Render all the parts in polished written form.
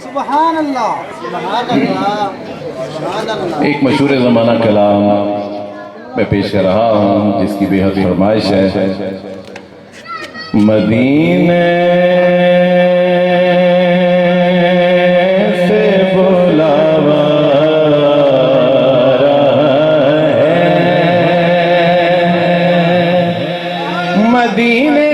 सुभान अल्लाह। एक मशहूर ज़माना कलाम मैं पेश कर रहा हूँ जिसकी बेहद फरमाइश है। मदीने से बुलावा है, मदीने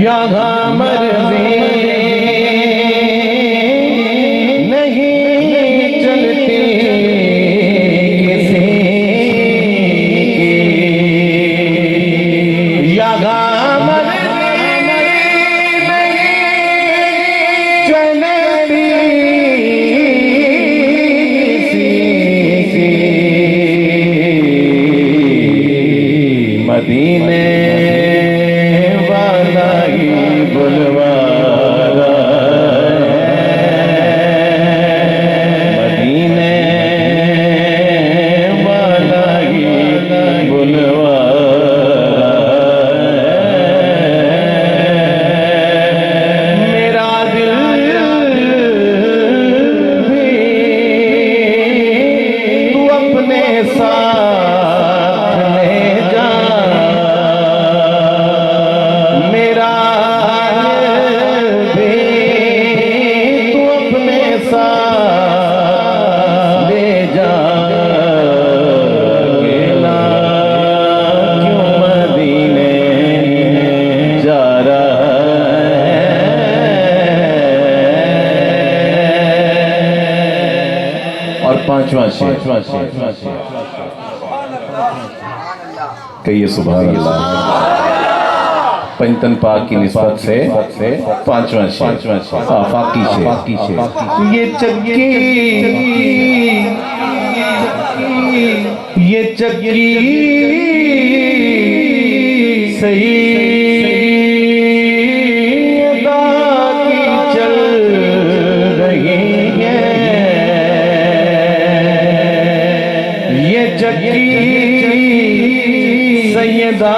यहाँ मर्जी नहीं चलती किसी की, यहाँ मर्जी नहीं चलती किसी की, मदीने बुलवारा मदीने वाला ही बुलवारा मेरा दिल भी तू अपने साथ ले जा, मेरा ले जा, अकेला क्यों मदीने जा रहा है। और पांचवा शेर कहिए सुभान अल्लाह। पंचतन पाक की निस्बत से पांचवा फाकी शेर। ये चक्की सही अदा की चल रही है, ये चक्की सैयदा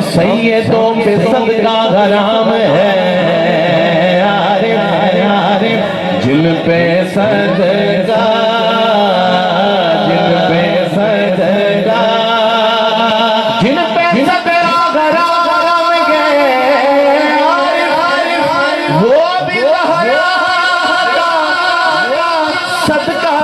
सैयदों पे सदका हराम है, जिन पे सदका सदका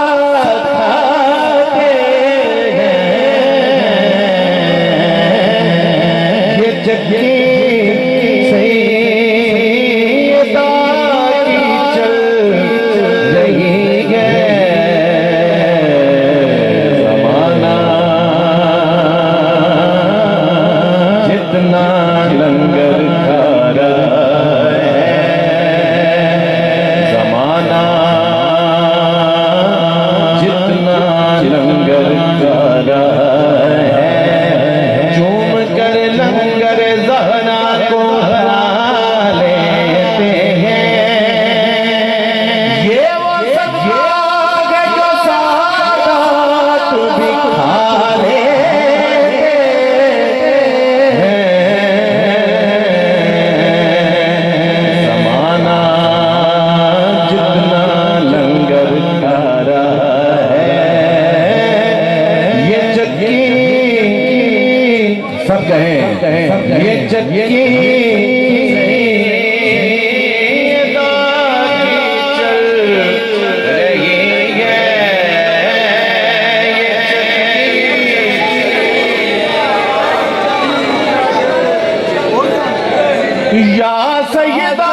चक्की या सैयदा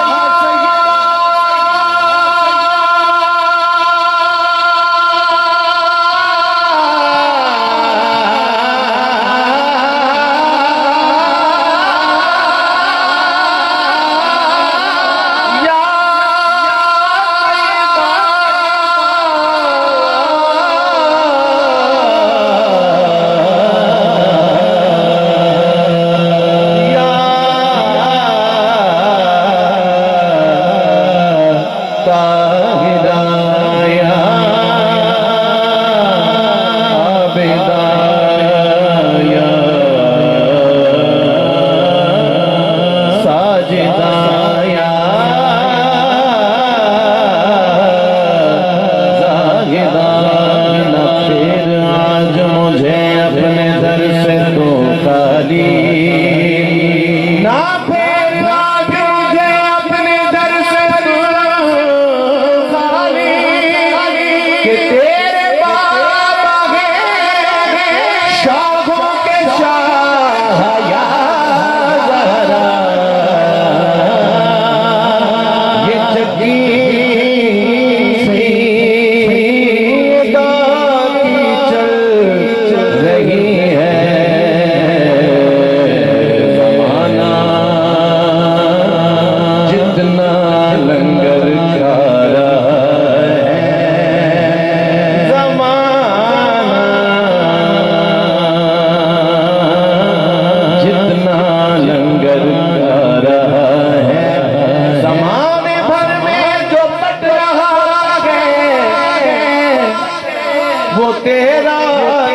वो तेरा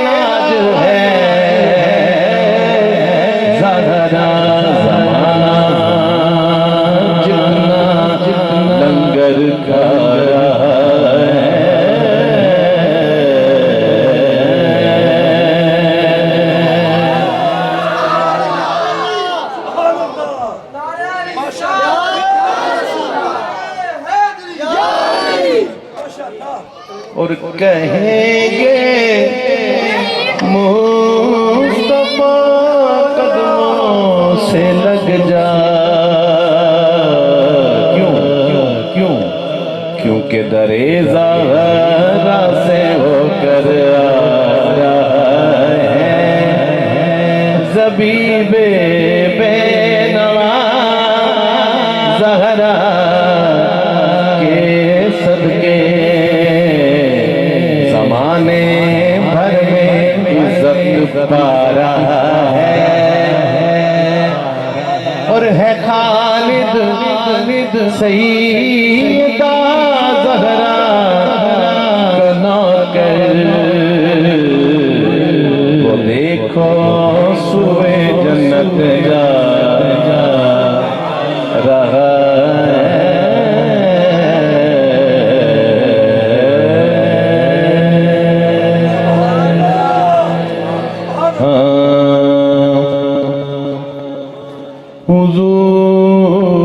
नाज है ज़हरा ज़माना जितना लंगर खा रहा और कहेंगे मुस्तफा कदमों से लग जा। क्यों क्यों क्यों क्योंकि दरे ज़हरा से होकर आ रहा है ज़बीबे बेनवा ज़हरा के सदके ज़माने भर में इज्जत पा रहा है और है खालिद सईदा ज़हरा का नौकर। वो देखो सुए जन्नत जा रहा हुजूर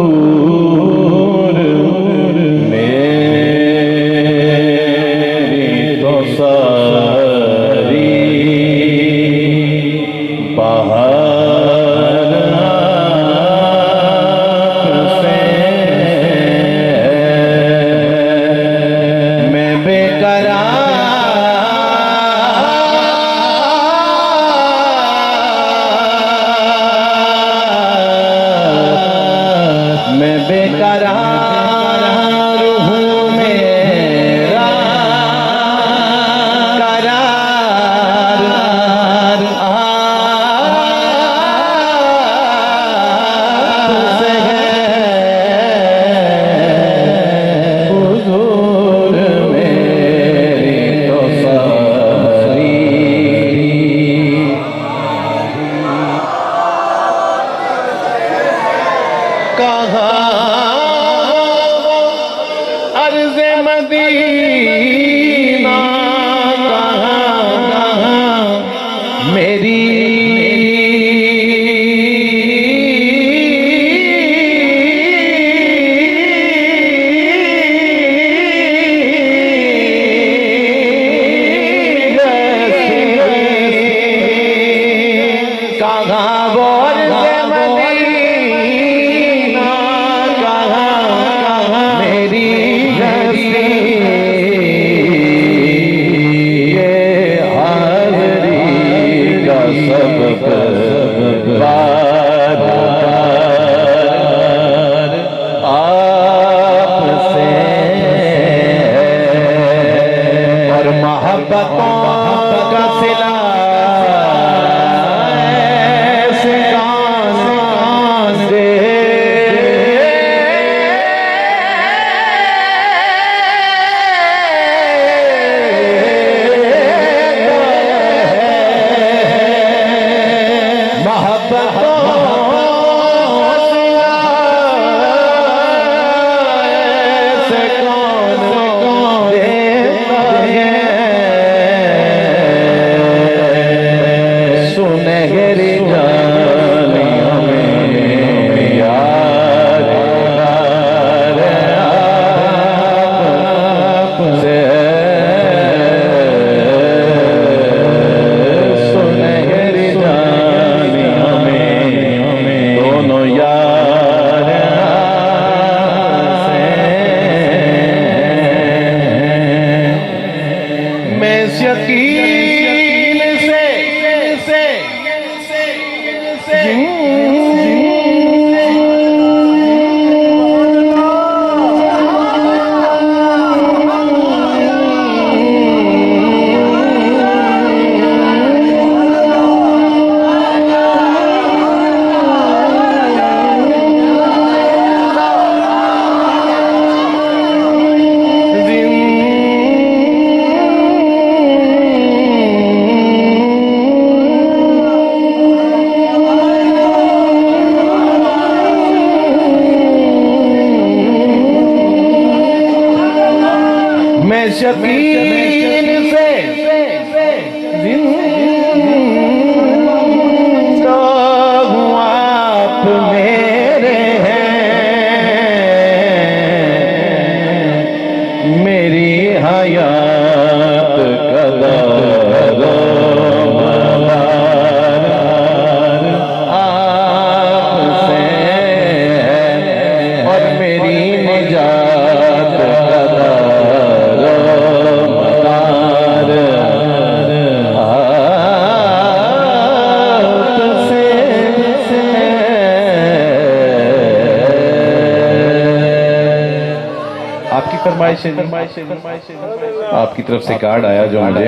शकील से मैं शकील से जिंदा हूँ, आप मेरे हैं, मेरी हयात कदर आपसे है और मेरी निजात आपकी फरमाइश है, आपकी तरफ से कार्ड आया जो मुझे